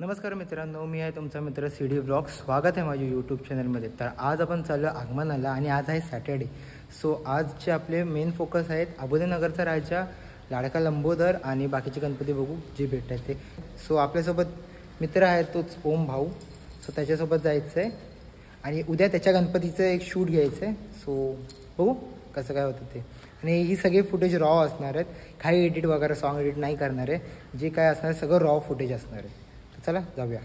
नमस्कार मित्रांनो, मी आहे तुमचा मित्र CD व्लॉग. स्वागत आहे माझ्या यूट्यूब चॅनलमध्ये. तर आज आपण चाललो आगमनाला आणि आज आहे सॅटर्डे. सो आजचे आपले मेन फोकस आहेत अबोलीनगरचा राजा, लाडका लंबोदर आणि बाकीचे गणपती बघू जे भेटतात ते. सो आपल्यासोबत मित्र आहे तोच ओम भाऊ. सो त्याच्यासोबत जायचं आहे आणि उद्या त्याच्या गणपतीचं एक शूट घ्यायचं आहे. सो बघू कसं काय होतं ते. आणि ही सगळे फुटेज रॉ असणार आहेत, काही एडिट वगैरे सॉन्ग एडिट नाही करणार आहे. जे काय असणार आहे सगळं रॉ फुटेज असणार आहे. चला जाऊया.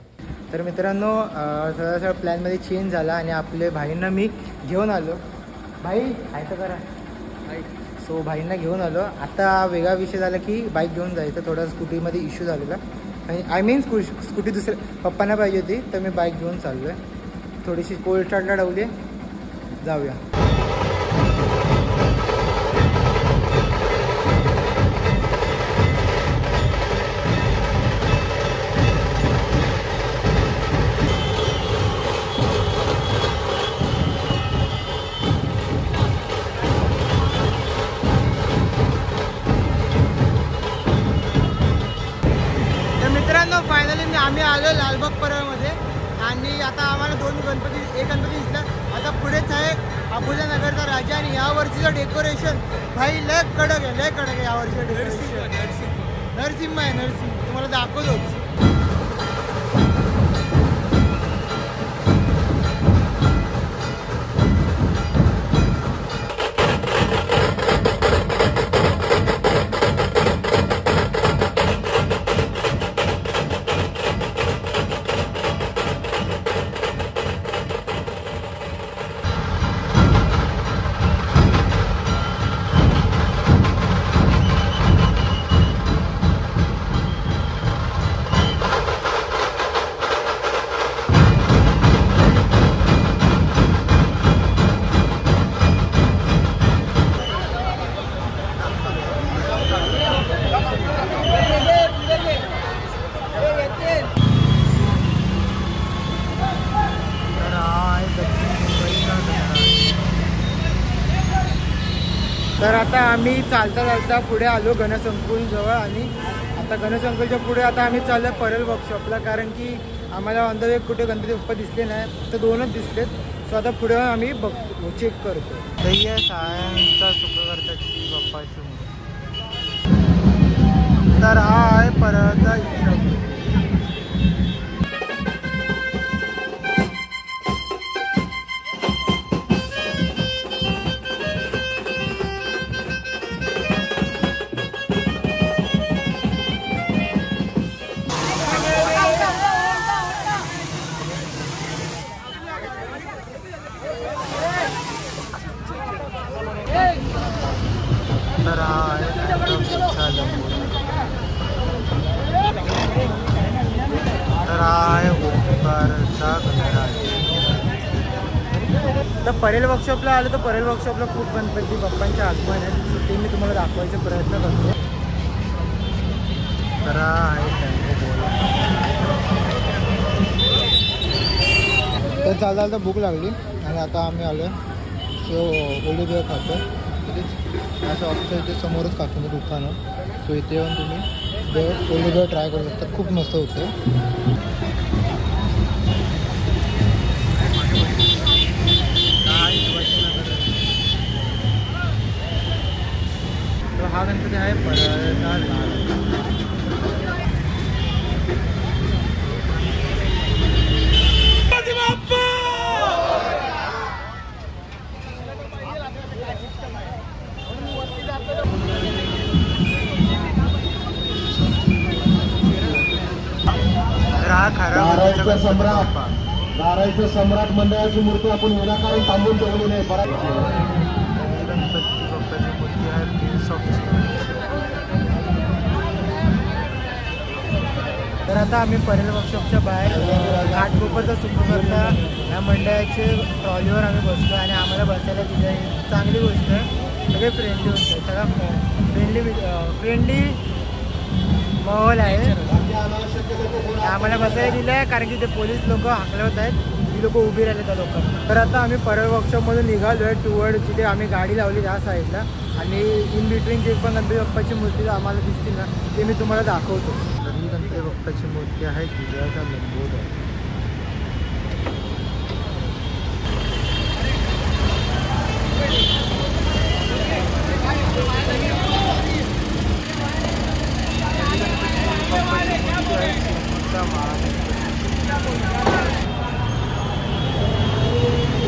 तर मित्रांनो सगळं प्लॅनमध्ये चेंज झाला आणि आपले भाईंना मी घेऊन आलो. भाई काय तर करा. सो भाईंना घेऊन आलो. आता वेगळा विषय झाला की बाईक घेऊन जायचं. थोडा स्कूटीमध्ये इश्यू झालेला आणि आय मीन स्कूटी दुसऱ्या पप्पांना पाहिजे होती, तर मी बाईक घेऊन चाललो आहे. थोडीशी कोल्ड स्टार्टला लावली आहे. जाऊया. फायनली आम्ही आलो लालबाग परळमध्ये आणि आता आम्हाला एक गणपती दिसला. आता पुढेच आहे अबोलीनगरचा राजा आणि यावर्षीचं डेकोरेशन भाई लय कडक आहे. यावर्षीचं डेकोरेशन नरसिंह आहे. तुम्हाला दाखवतोच. तर आता आम्ही चालता पुढे आलो गणसंकुल जवळ आणि आता गणसंकुलच्या पुढे आता आम्ही चाललो परल वर्कशॉपला, कारण की आम्हाला ऑन द वे कुठे गणपती बाप्पा दिसले नाही, तर 2च दिसलेत. सो आता पुढे आम्ही बघतो, चेक करतो. सायंचा सुखकर्ताची बाप्पाची. तर हा आहे परळचा इच्छा. तर परेल वर्कशॉपला आलो तर परेल वर्कशॉपला खूप गणपती बाप्पांचे आगमन आहेत. ते मी तुम्हाला दाखवायचा प्रयत्न करतो. तर तर चालता भूक लागली आणि आता आम्ही आलो सो ओलीबिया खातो. असं ऑफिसच्या इथे समोरच खातो मी दुकानं. सो इथे येऊन तुम्ही ओलीबिया ट्राय करू शकता. खूप मस्त होतं. हा गणपती आहे परळचा लाल. नारायणचं सम्राट मंडळाची मूर्ती आपण विनाकारण थांबून ठेवली नाही. तर आता आम्ही परेल वर्कशॉपच्या बाहेर घाटकोपरचा सुखकर्ता या मंडळाचे ट्रॉलीवर आम्ही बसलो आणि आम्हाला बसायला दिलं. चांगली गोष्ट आहे. सगळे फ्रेंडली होते. सगळा फ्रेंडली माहोल आहे. आम्हाला बसायला दिलं आहे कारण की ते पोलीस लोक हाकलवत आहेत. ती लोक उभी राहिले त्या लोकांना. तर आता आम्ही परळ वर्कशॉपमधून निघालो आहे टुवर्ड जिथे आम्ही गाडी लावली त्या साईडला. आणि इन बिटवीन जे पण गणपती बाप्पाची मूर्ती आम्हाला दिसतील ना ते मी तुम्हाला दाखवतो. गणपती बाप्पाची मूर्ती आहे दुधाचा लंबोदर.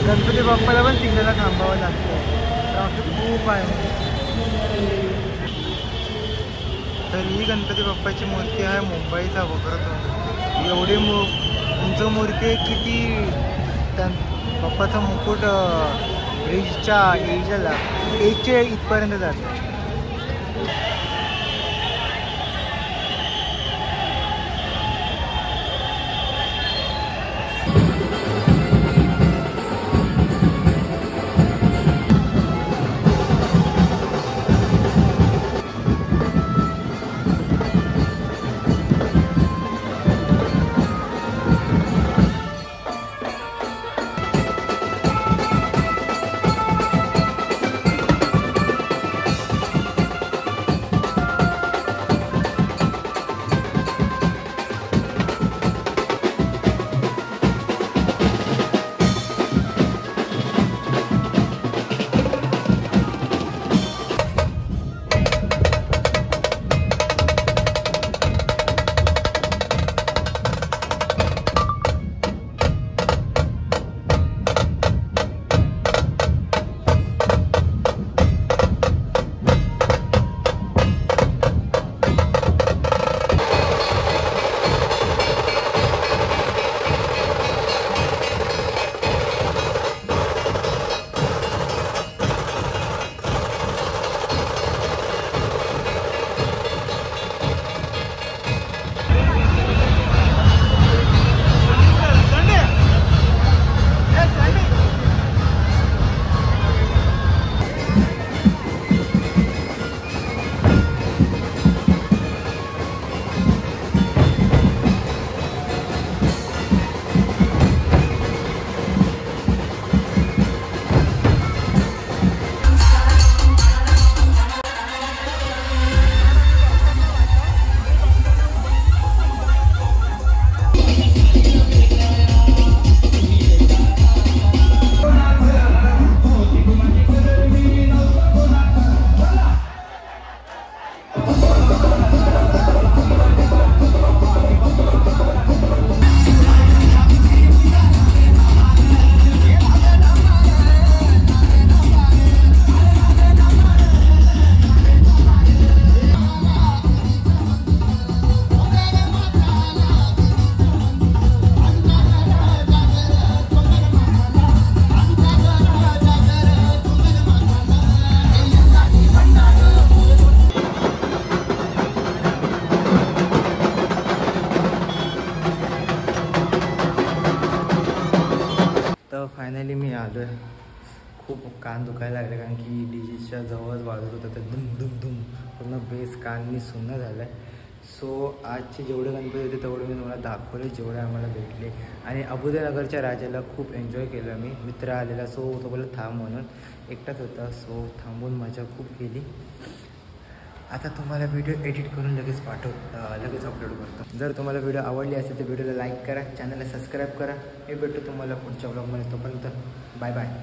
गणपती बाप्पाला पण सिग्नलला थांबावं लागतं, ट्रॅफिक खूप आहे. तर ही गणपती बाप्पाची मूर्ती आहे मुंबईचा वक्रतुंड. एवढी उंच मूर्ती आहे की ती बाप्पाचा मुकुट ब्रिजच्या एजच्या इथपर्यंत जातं. फायनली मी आलो आहे. खूप कान दुखायला लागले कारण की डीजेच्या जवळच वाजत होतं तर दुम दुम दुम पूर्ण बेस कान मी सुन्न झालं आहे. सो आजचे जेवढे गणपती होते तेवढे मी तुम्हाला दाखवले, जेवढे आम्हाला भेटले. आणि अबुदनगरच्या राजाला खूप एन्जॉय केलं मी. मित्र आलेला सो तो बोलला थांब म्हणून, एकटाच होता सो थांबून मजा खूप केली. आता तुम्हाला व्हिडिओ एडिट करून लगेच लगेच अपलोड करतो. जर तुम्हाला व्हिडिओ आवडली असेल तर व्हिडिओला लाईक करा, चॅनलला सबस्क्राईब करा. मी भेटतो तुम्हाला पुढच्या ब्लॉगमध्ये. तोपर्यंत बाय बाय.